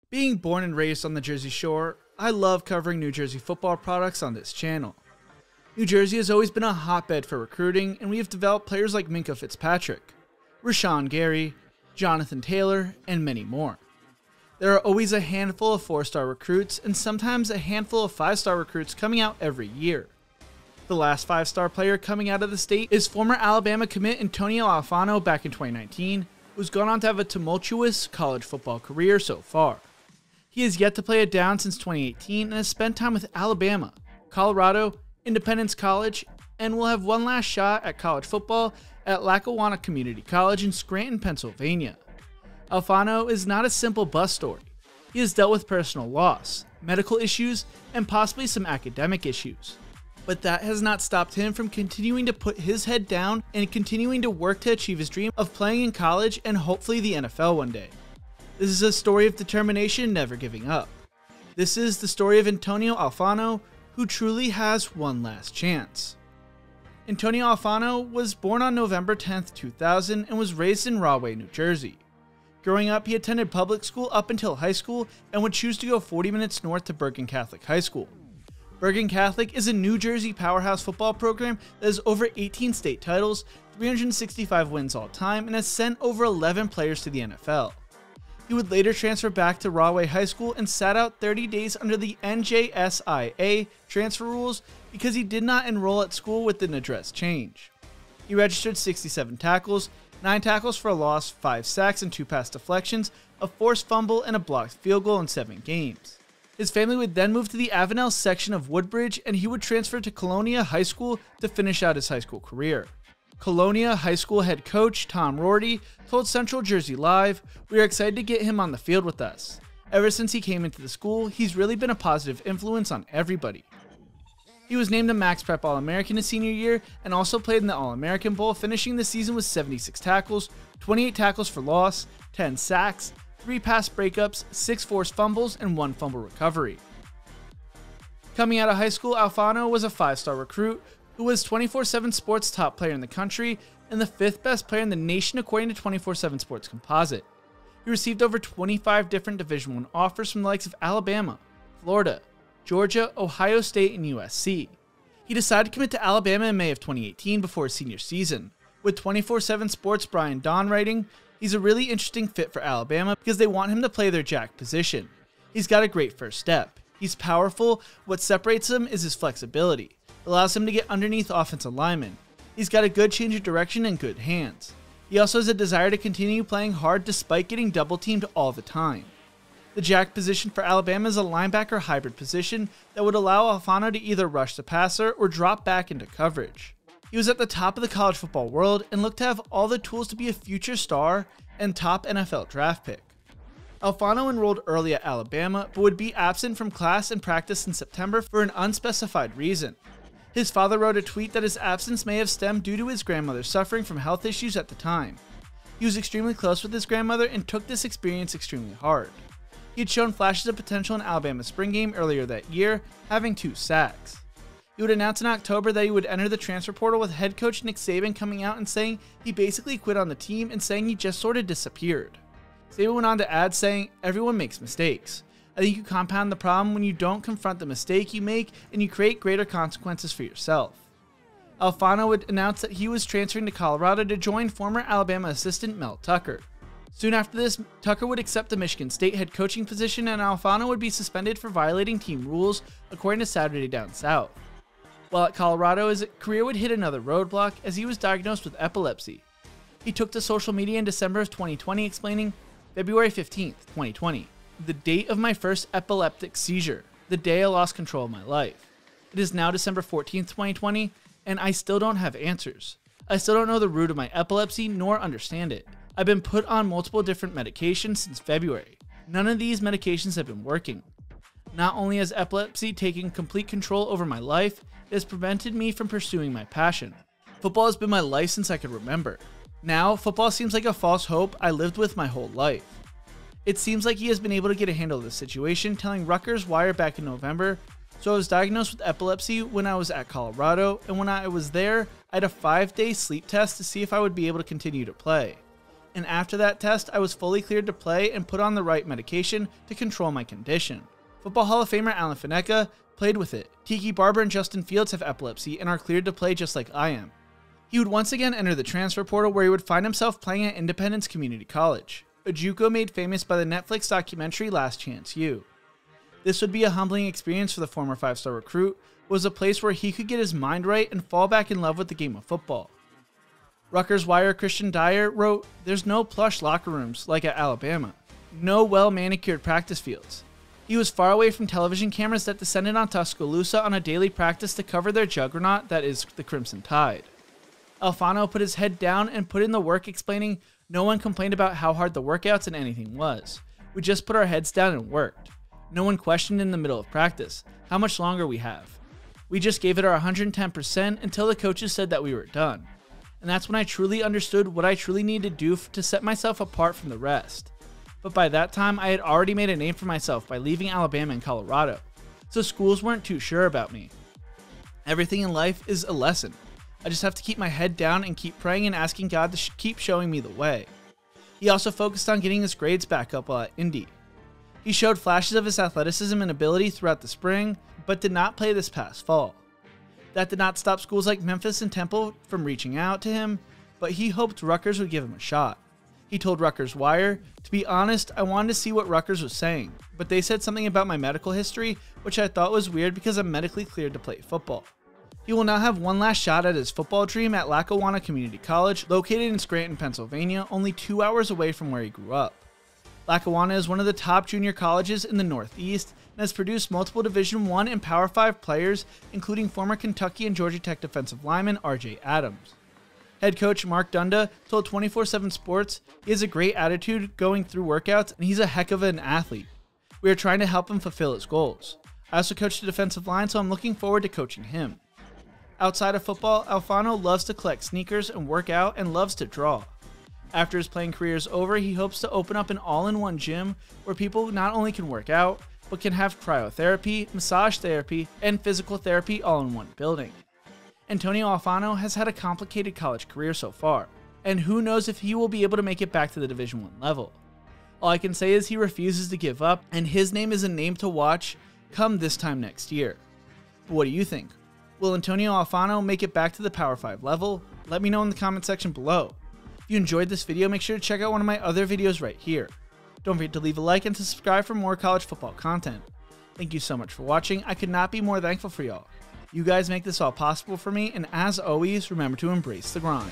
Being born and raised on the Jersey Shore, I love covering New Jersey football products on this channel. New Jersey has always been a hotbed for recruiting, and we have developed players like Minkah Fitzpatrick, Rashan Gary, Jonathan Taylor, and many more. There are always a handful of 4-star recruits and sometimes a handful of 5-star recruits coming out every year. The last 5-star player coming out of the state is former Alabama commit Antonio Alfano back in 2019, who's gone on to have a tumultuous college football career so far. He has yet to play a down since 2018 and has spent time with Alabama, Colorado, Independence College, and will have one last shot at college football at Lackawanna Community College in Scranton, Pennsylvania. Alfano is not a simple bust story. He has dealt with personal loss, medical issues, and possibly some academic issues. But that has not stopped him from continuing to put his head down and continuing to work to achieve his dream of playing in college and hopefully the NFL one day. This is a story of determination, never giving up. This is the story of Antonio Alfano, who truly has one last chance. Antonio Alfano was born on November 10, 2000 and was raised in Rahway, New Jersey. Growing up, he attended public school up until high school and would choose to go 40 minutes north to Bergen Catholic High School. Bergen Catholic is a New Jersey powerhouse football program that has over 18 state titles, 365 wins all time, and has sent over 11 players to the NFL. He would later transfer back to Rahway High School and sat out 30 days under the NJSIA transfer rules because he did not enroll at school with an address change. He registered 67 tackles, 9 tackles for a loss, 5 sacks and 2 pass deflections, a forced fumble, and a blocked field goal in 7 games. His family would then move to the Avenel section of Woodbridge, and he would transfer to Colonia High School to finish out his high school career. Colonia High School head coach Tom Rorty told Central Jersey Live, "We are excited to get him on the field with us. Ever since he came into the school, he's really been a positive influence on everybody." He was named a Max Prep All-American his senior year and also played in the All-American Bowl, finishing the season with 76 tackles, 28 tackles for loss, 10 sacks, 3 pass breakups, 6 forced fumbles, and 1 fumble recovery. Coming out of high school, Alfano was a 5-star recruit who was 24/7 Sports' top player in the country and the 5th best player in the nation according to 24/7 Sports Composite. He received over 25 different Division I offers from the likes of Alabama, Florida, Georgia, Ohio State, and USC. He decided to commit to Alabama in May of 2018 before his senior season. With 24/7 Sports' Brian Don writing, "He's a really interesting fit for Alabama because they want him to play their jack position. He's got a great first step. He's powerful. What separates him is his flexibility. Allows him to get underneath offensive linemen. He's got a good change of direction and good hands. He also has a desire to continue playing hard despite getting double teamed all the time." The jack position for Alabama is a linebacker hybrid position that would allow Alfano to either rush the passer or drop back into coverage. He was at the top of the college football world and looked to have all the tools to be a future star and top NFL draft pick. Alfano enrolled early at Alabama, but would be absent from class and practice in September for an unspecified reason. His father wrote a tweet that his absence may have stemmed due to his grandmother suffering from health issues at the time. He was extremely close with his grandmother and took this experience extremely hard. He had shown flashes of potential in Alabama's spring game earlier that year, having 2 sacks. He would announce in October that he would enter the transfer portal, with head coach Nick Saban coming out and saying he basically quit on the team and saying he just sort of disappeared. Saban went on to add, saying, "Everyone makes mistakes. I think you compound the problem when you don't confront the mistake you make and you create greater consequences for yourself." Alfano would announce that he was transferring to Colorado to join former Alabama assistant Mel Tucker. Soon after this, Tucker would accept the Michigan State head coaching position, and Alfano would be suspended for violating team rules, according to Saturday Down South. While at Colorado, his career would hit another roadblock as he was diagnosed with epilepsy. He took to social media in December of 2020 explaining, "February 15th, 2020. The date of my first epileptic seizure, the day I lost control of my life. It is now December 14th, 2020, and I still don't have answers. I still don't know the root of my epilepsy nor understand it. I've been put on multiple different medications since February. None of these medications have been working. Not only has epilepsy taken complete control over my life, it has prevented me from pursuing my passion. Football has been my life since I could remember. Now, football seems like a false hope I lived with my whole life." It seems like he has been able to get a handle of the situation, telling Rutgers Wire back in November, "So I was diagnosed with epilepsy when I was at Colorado, and when I was there, I had a 5-day sleep test to see if I would be able to continue to play. and after that test, I was fully cleared to play and put on the right medication to control my condition. Football Hall of Famer Alan Faneca played with it. Tiki Barber and Justin Fields have epilepsy and are cleared to play just like I am. He would once again enter the transfer portal where he would find himself playing at Independence Community College, a JUCO made famous by the Netflix documentary Last Chance U. This would be a humbling experience for the former 5-star recruit, but was a place where he could get his mind right and fall back in love with the game of football. Rutgers wire Christian Dyer wrote, "There's no plush locker rooms like at Alabama, no well-manicured practice fields. He was far away from television cameras that descended on Tuscaloosa on a daily practice to cover their juggernaut that is the Crimson Tide." Alfano put his head down and put in the work, explaining, "No one complained about how hard the workouts and anything was. We just put our heads down and worked. No one questioned in the middle of practice how much longer we have. We just gave it our 110% until the coaches said that we were done. And that's when I truly understood what I truly needed to do to set myself apart from the rest. But by that time, I had already made a name for myself by leaving Alabama and Colorado, so schools weren't too sure about me. Everything in life is a lesson. I just have to keep my head down and keep praying and asking God to keep showing me the way." He also focused on getting his grades back up while at Indy. He showed flashes of his athleticism and ability throughout the spring, but did not play this past fall. That did not stop schools like Memphis and Temple from reaching out to him, but he hoped Rutgers would give him a shot. He told Rutgers Wire, "To be honest, I wanted to see what Rutgers was saying, but they said something about my medical history, which I thought was weird because I'm medically cleared to play football." He will now have one last shot at his football dream at Lackawanna Community College, located in Scranton, Pennsylvania, only 2 hours away from where he grew up. Lackawanna is one of the top junior colleges in the Northeast and has produced multiple Division I and Power 5 players, including former Kentucky and Georgia Tech defensive lineman R.J. Adams. Head coach Mark Dunda told 24/7 Sports, "He has a great attitude going through workouts and he's a heck of an athlete. We are trying to help him fulfill his goals. I also coach the defensive line, so I'm looking forward to coaching him." Outside of football, Alfano loves to collect sneakers and work out and loves to draw. After his playing career is over, he hopes to open up an all-in-one gym where people not only can work out, but can have cryotherapy, massage therapy, and physical therapy all in one building. Antonio Alfano has had a complicated college career so far, and who knows if he will be able to make it back to the Division I level. All I can say is he refuses to give up, and his name is a name to watch come this time next year. But what do you think? Will Antonio Alfano make it back to the Power 5 level? Let me know in the comment section below. If you enjoyed this video, make sure to check out one of my other videos right here. Don't forget to leave a like and to subscribe for more college football content. Thank you so much for watching. I could not be more thankful for y'all. You guys make this all possible for me, and as always, remember to embrace the grind.